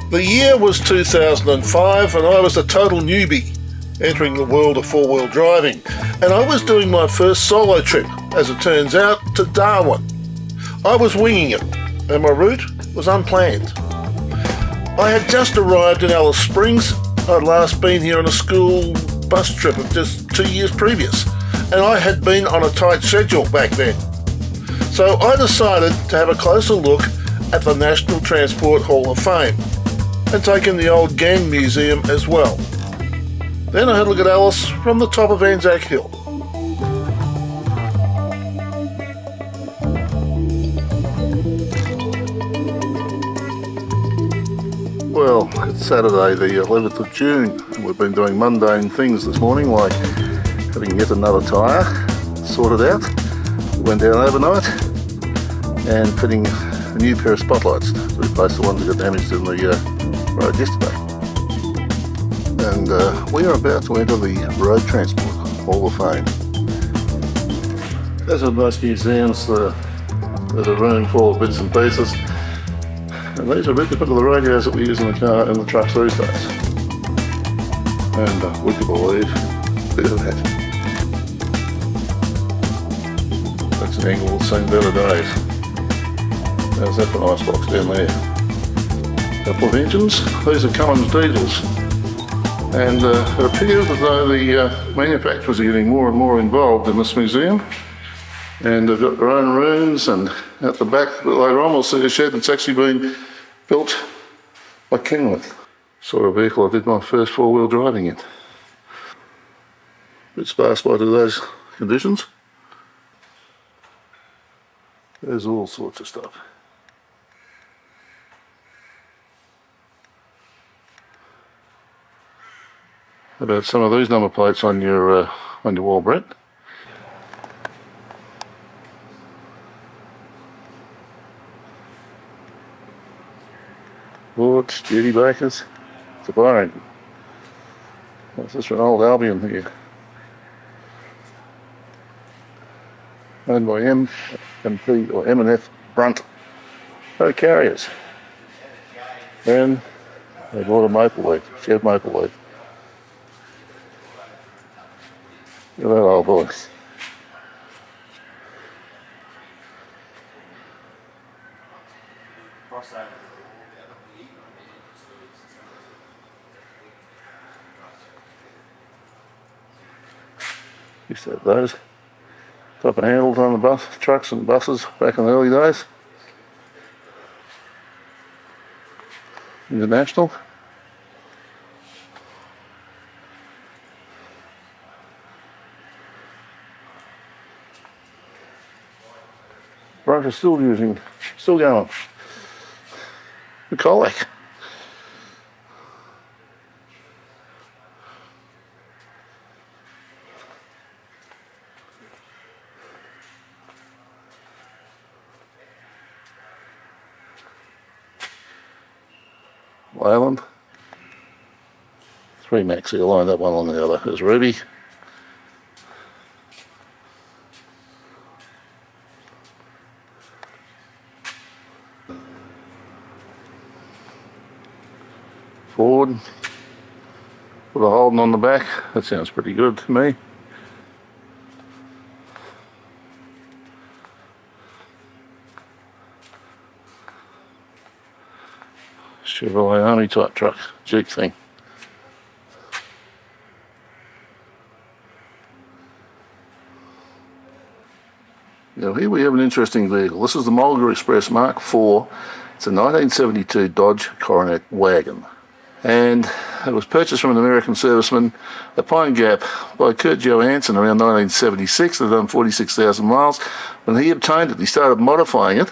The year was 2005 and I was a total newbie entering the world of four-wheel driving, and I was doing my first solo trip, as it turns out, to Darwin. I was winging it and my route was unplanned. I had just arrived in Alice Springs. I'd last been here on a school bus trip of just 2 years previous, and I had been on a tight schedule back then. So I decided to have a closer look at the National Transport Hall of Fame and take in the Old Ghan Museum as well. Then I had a look at Alice from the top of Anzac Hill. Well, it's Saturday the 11th of June and we've been doing mundane things this morning, like having yet another tyre sorted out. We went down overnight and fitting a new pair of spotlights to replace the ones that got damaged in the road yesterday. And we are about to enter the Road Transport Hall of Fame. As with most museums, there's a room full of bits and pieces. And these are replicas of the radios that we use in the car and the trucks these days. And would you believe a bit of that? That's an angle that's seen better days. There's that for ice box down there. Couple of engines. These are Cummins diesels. And it appears as though the manufacturers are getting more and more involved in this museum. And they've got their own rooms, and at the back later on we'll see a shed that's actually been built by Kingworth. Sort of vehicle I did my first four-wheel driving in. A bit sparse by today's conditions. There's all sorts of stuff. How about some of these number plates on your wall, Brett? Ford, Studebakers, Safari. What's this for an old Albion here? Owned by M&P or M&F Brunt. No carriers. Then they bought a maple leaf, Chev maple leaf. Look at that old boy. Used to have those type of handles on the trucks and buses back in the early days. International. Broker's still going. The colic. Leyland. 3 maxi aligned up one on the other. There's Ruby. Ford. Put a Holden on the back. That sounds pretty good to me. Chevrolet Army type truck, Jeep thing. Now here we have an interesting vehicle. This is the Mulga Express Mark IV. It's a 1972 Dodge Coronet wagon. And it was purchased from an American serviceman at Pine Gap by Kurt Johansson around 1976. They've done 46,000 miles. When he obtained it, he started modifying it,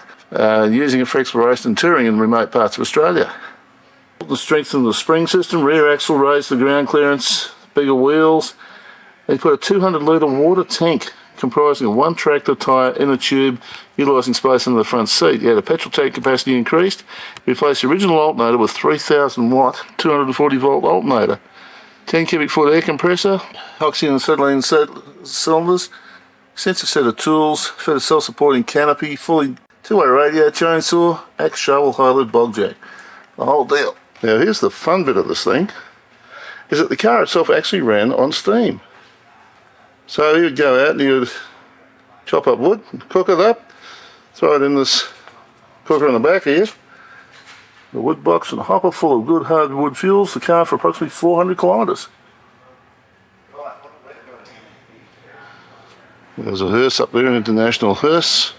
using it for exploration and touring in remote parts of Australia. To strengthen the spring system, rear axle raised the ground clearance, bigger wheels. He put a 200 litre water tank comprising of one tractor tyre in a tube, utilising space in the front seat. He had a petrol tank capacity increased. He replaced the original alternator with 3,000 watt, 240 volt alternator. 10 cubic foot air compressor, oxy and acetylene cylinders, extensive set of tools, fed a self-supporting canopy, fully two-way radio, chainsaw, axe shovel, high lid bog jack. The whole deal. Now here's the fun bit of this thing, is that the car itself actually ran on steam. So he would go out and he would chop up wood, cook it up, throw it in this cooker in the back here, the wood box and a hopper full of good hardwood fuels the car for approximately 400 kilometres. There's a hearse up there, an international hearse.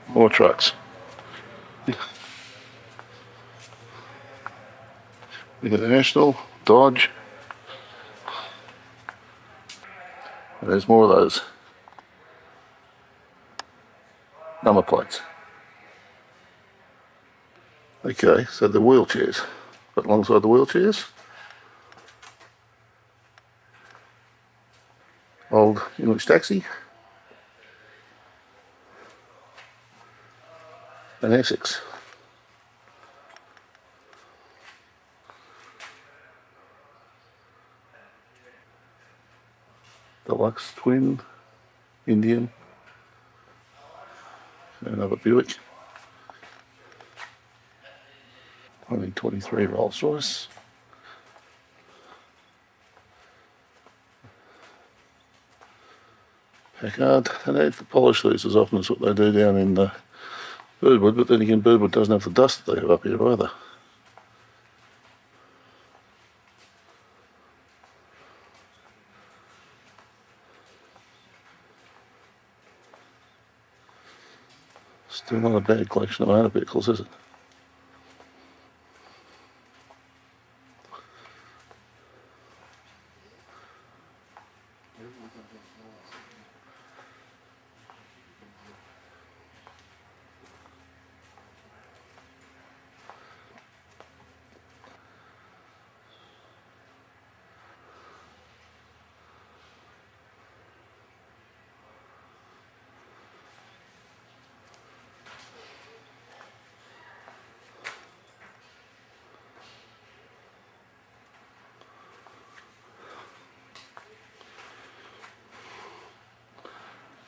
More trucks. International, Dodge. And there's more of those number plates. Okay, so the wheelchairs. But alongside the wheelchairs, old English taxi, and Essex. Deluxe twin, Indian, another Buick. 1923 Rolls Royce. Packard. They don't have to polish these as often as what they do down in Birdwood, but then again Birdwood doesn't have the dust that they have up here either. Still not a bad collection of motor vehicles, is it?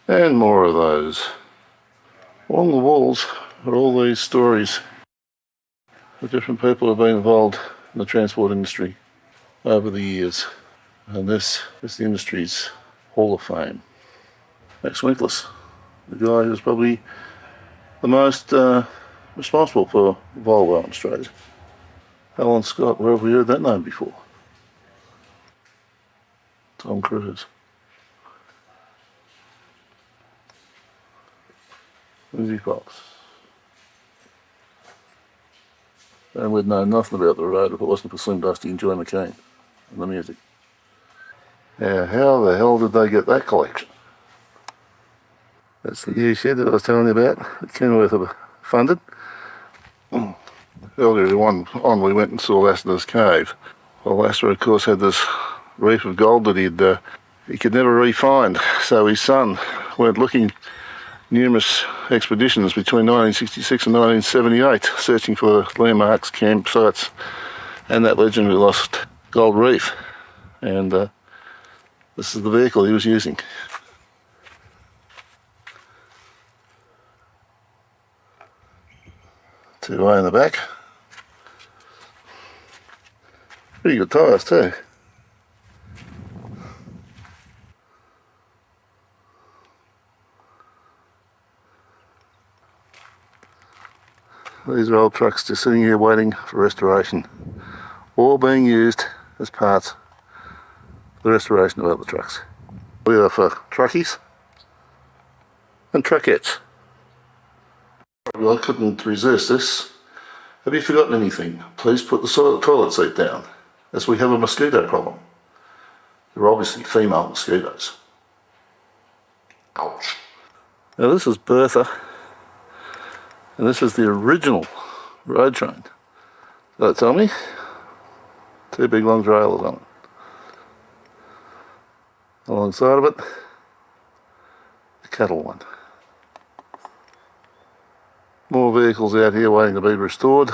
And more of those. Along the walls are all these stories of different people who have been involved in the transport industry over the years. And this is the industry's Hall of Fame. Max Winkless, the guy who's probably the most responsible for Volvo in Australia. Alan Scott, where have we heard that name before? Tom Cruise. Lindsay Fox. And we'd know nothing about the road if it wasn't for Slim Dusty and Joy McKean and the music. Now, how the hell did they get that collection? That's the new shed that I was telling you about that Kenworth have funded. Earlier on we went and saw Lassiter's Cave. Well, Lassiter of course had this reef of gold that he could never re-find, so his son went looking numerous expeditions between 1966 and 1978 searching for landmarks, campsites and that legendary lost gold reef, and this is the vehicle he was using. Two-way in the back. Pretty good tyres too. These are old trucks just sitting here waiting for restoration, all being used as parts for the restoration of other trucks. We are for truckies and truckettes. Well, I couldn't resist this. Have you forgotten anything? Please put the toilet seat down, as we have a mosquito problem. They're obviously female mosquitoes. Ouch. Now this is Bertha, and this is the original road train. So tell me, two big long trailers on it. Alongside of it, the cattle one. More vehicles out here waiting to be restored.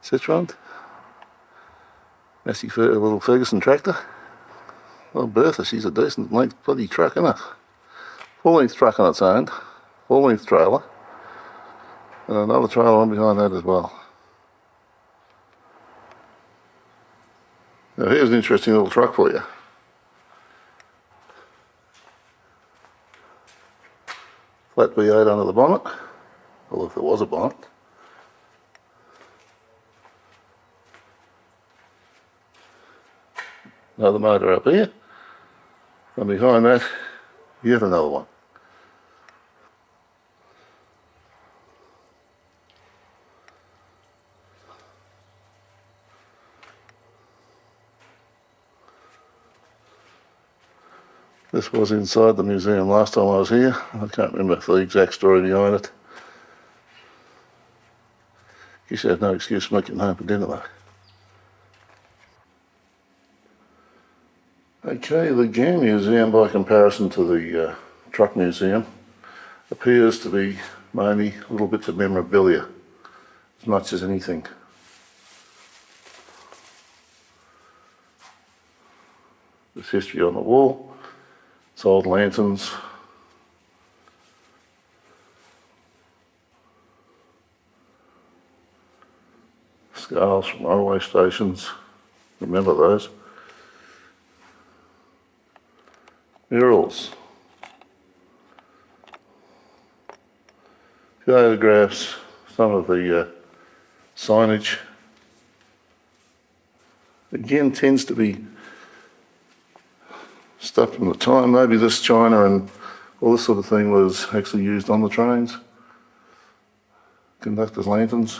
Citroen. Messy little Ferguson tractor. Well, Bertha, she's a decent length bloody truck, isn't it? Full length truck on its own. Full length trailer. And another trailer on behind that as well. Now here's an interesting little truck for you. Flat V8 under the bonnet, well if there was a bonnet. Another motor up here, and behind that, yet another one. This was inside the museum last time I was here. I can't remember the exact story behind it. Guess you had no excuse to make it home for dinner though. Okay, the Ghan Museum, by comparison to the truck museum, appears to be mainly little bits of memorabilia, as much as anything. There's history on the wall, it's old lanterns, scales from railway stations, remember those. Murals, photographs, some of the signage. Again, tends to be stuff from the time. Maybe this china and all this sort of thing was actually used on the trains. Conductors' lanterns.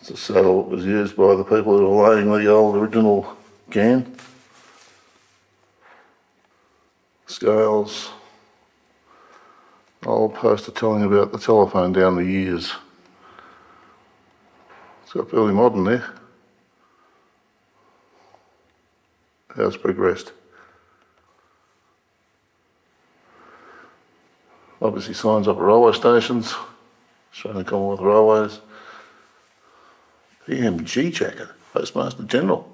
It's a saddle that was used by the people who were laying the old original Ghan. Scales. Old poster telling about the telephone down the years. It's got fairly modern there. How it's progressed. Obviously signs up at railway stations, showing the Commonwealth Railways. PMG jacket, Postmaster General.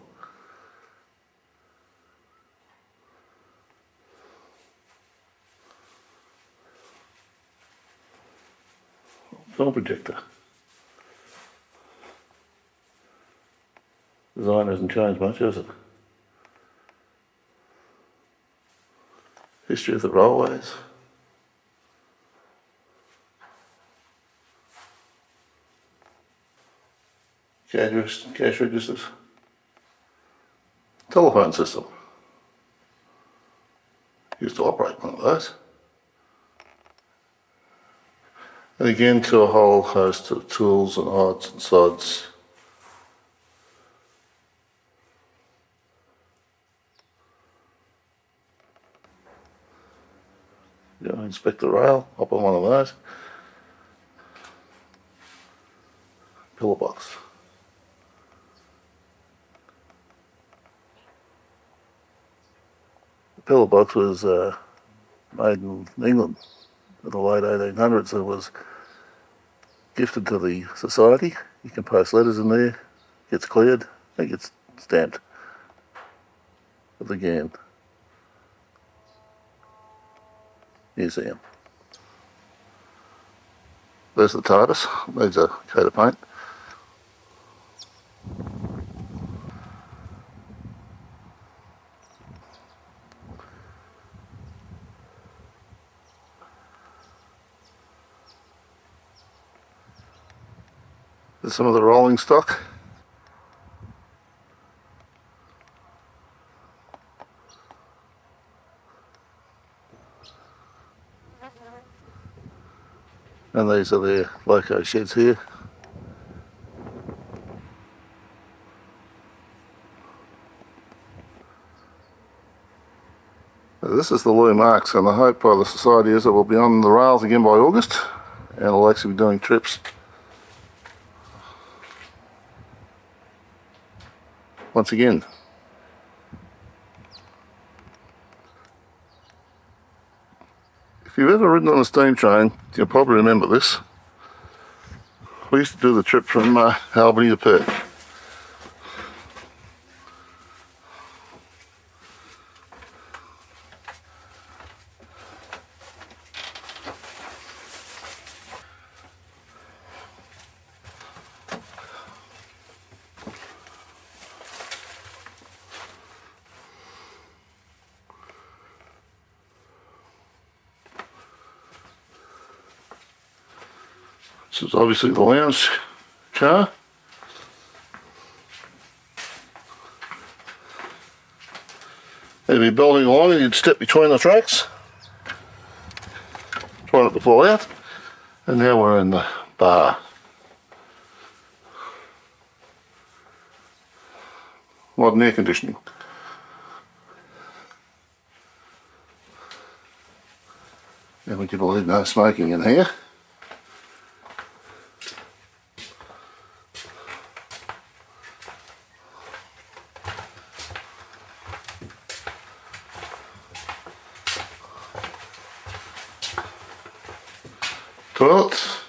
Film projector. Design hasn't changed much, has it? History of the railways. Cash registers. Telephone system. Used to operate one of those. And again to a whole host of tools and odds and sods. Go inspect the rail, hop on one of those. Pillar box. The pillar box was made in England in the late 1800s and was gifted to the society. You can post letters in there, gets cleared, and gets stamped at the Ghan Museum. There's the TARDIS, needs a coat of paint. There's some of the rolling stock. And these are their loco sheds here. Now this is the Lou Marks, and the hope by the society is that we'll be on the rails again by August, and we'll actually be doing trips once again. If you've ever ridden on a steam train, you'll probably remember this. We used to do the trip from Albany to Perth. This is obviously the lounge car. You'd be belting along and you'd step between the tracks, trying not to fall out. And now we're in the bar. Modern air conditioning. And would you believe no smoking in here? Toilets.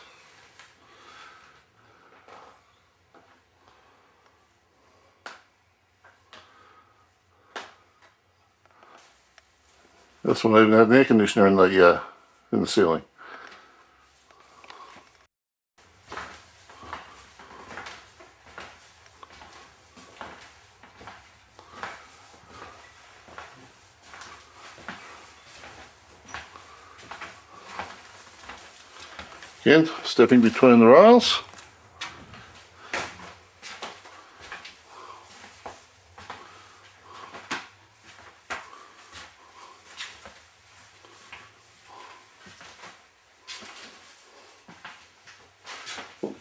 This one even had an air conditioner in the ceiling. Again, stepping between the rails.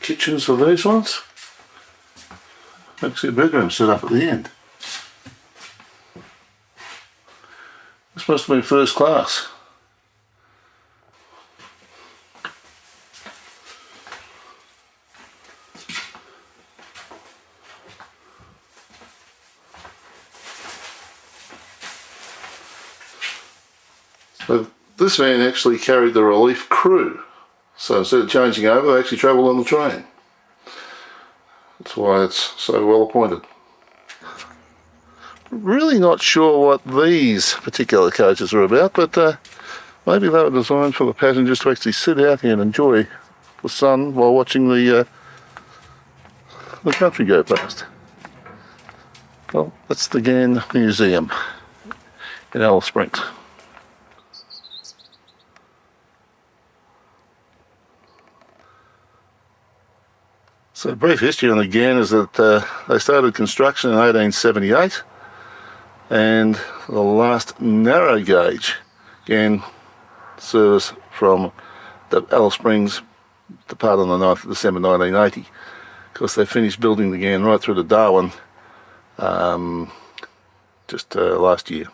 Kitchens for these ones. Actually a bedroom set up at the end. This must have been first class. So this van actually carried the relief crew. So instead of changing over, they actually travelled on the train. That's why it's so well appointed. Really not sure what these particular coaches are about, but maybe they were designed for the passengers to actually sit out here and enjoy the sun while watching the country go past. Well, that's the Ghan Museum in Alice Springs. So, brief history on the Ghan is that they started construction in 1878, and the last narrow gauge Ghan service from the Alice Springs departed on the 9th of December 1980. Of course, they finished building the Ghan right through to Darwin just last year.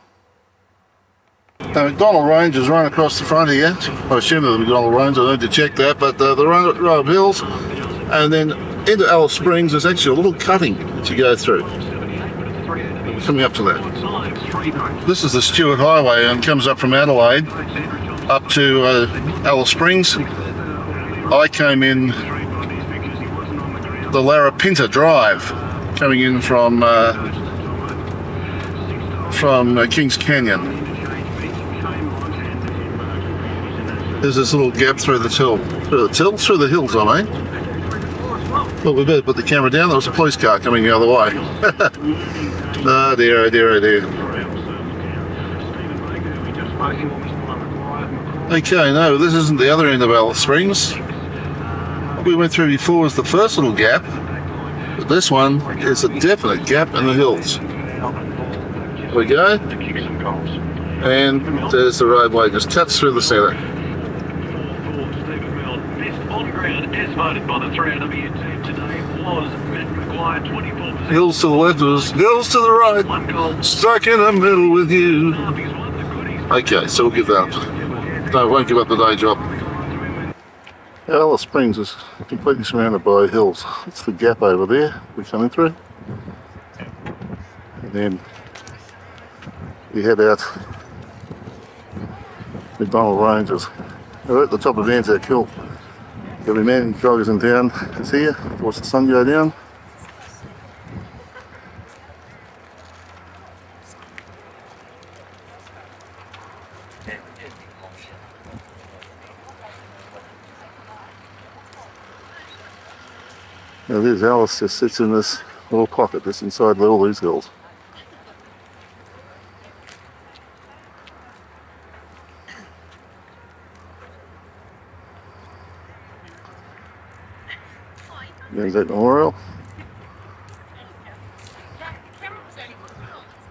Now, McDonald Range is right across the front here. I assume that the McDonald Range, I need to check that, but the row of hills, and then into Alice Springs there's actually a little cutting to go through. We're coming up to that. This is the Stuart Highway and comes up from Adelaide up to Alice Springs. I came in the Larapinta Drive, coming in from Kings Canyon. There's this little gap through the hills, I mean. Well, we better put the camera down. There was a police car coming the other way. Oh dear, oh dear, oh dear. Okay, no, this isn't the other end of Alice Springs. What we went through before was the first little gap, but this one is a definite gap in the hills. There we go. And there's the roadway, just cuts through the centre. Hills to the left was hills to the right, stuck in the middle with you. Okay, so we'll give that up. No, won't give up the day job. Alice Springs is completely surrounded by hills. It's the gap over there we're coming through. And then we head out McDonald Ranges. We're at the top of Anzac Hill. Every man who joggers in town is here, watch the sun go down. Now there's Alice, just sits in this little pocket just inside all these hills. There's that memorial.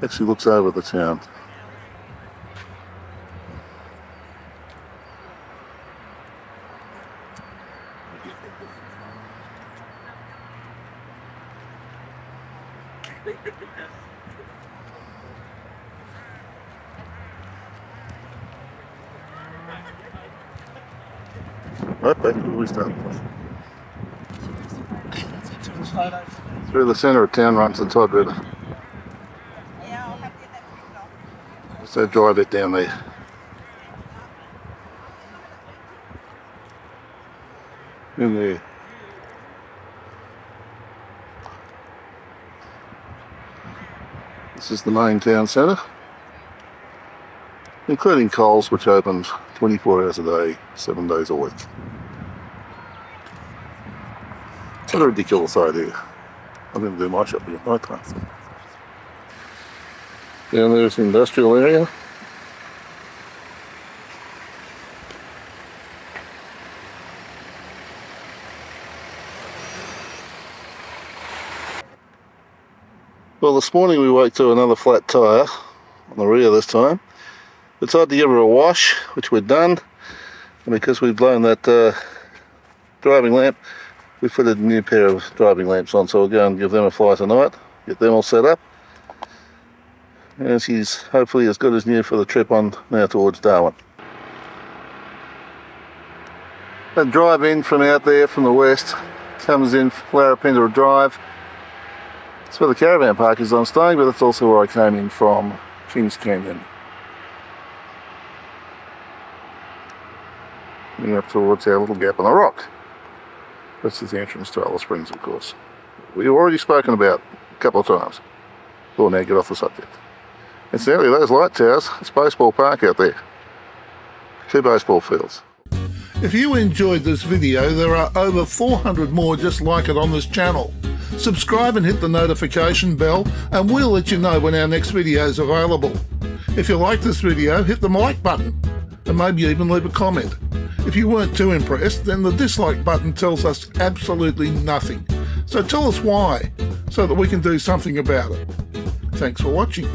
Actually looks over the town. Right back to where we started. Through the centre of town runs the Todd River. Just that dry bit down there. In there. This is the main town centre, including Coles, which opens 24 hours a day, 7 days a week. What a ridiculous idea. I'm going to do my shopping at night time. Down there's the industrial area. Well, this morning we woke to another flat tyre on the rear this time. Decided to give her a wash, which we'd done, and because we'd blown that driving lamp, we fitted a new pair of driving lamps on, so we'll go and give them a fly tonight, get them all set up, and she's hopefully as good as new for the trip on now towards Darwin. That drive in from out there from the west comes in Larapinda Drive. It's where the caravan park is I'm staying, but it's also where I came in from Kings Canyon. And up towards our little gap in the rock. This is the entrance to Alice Springs, of course. We've already spoken about a couple of times. We'll now get off the subject. Incidentally, those light towers, it's baseball park out there. 2 baseball fields. If you enjoyed this video, there are over 400 more just like it on this channel. Subscribe and hit the notification bell, and we'll let you know when our next video is available. If you like this video, hit the like button, and maybe even leave a comment. If you weren't too impressed, then the dislike button tells us absolutely nothing. So tell us why, so that we can do something about it. Thanks for watching.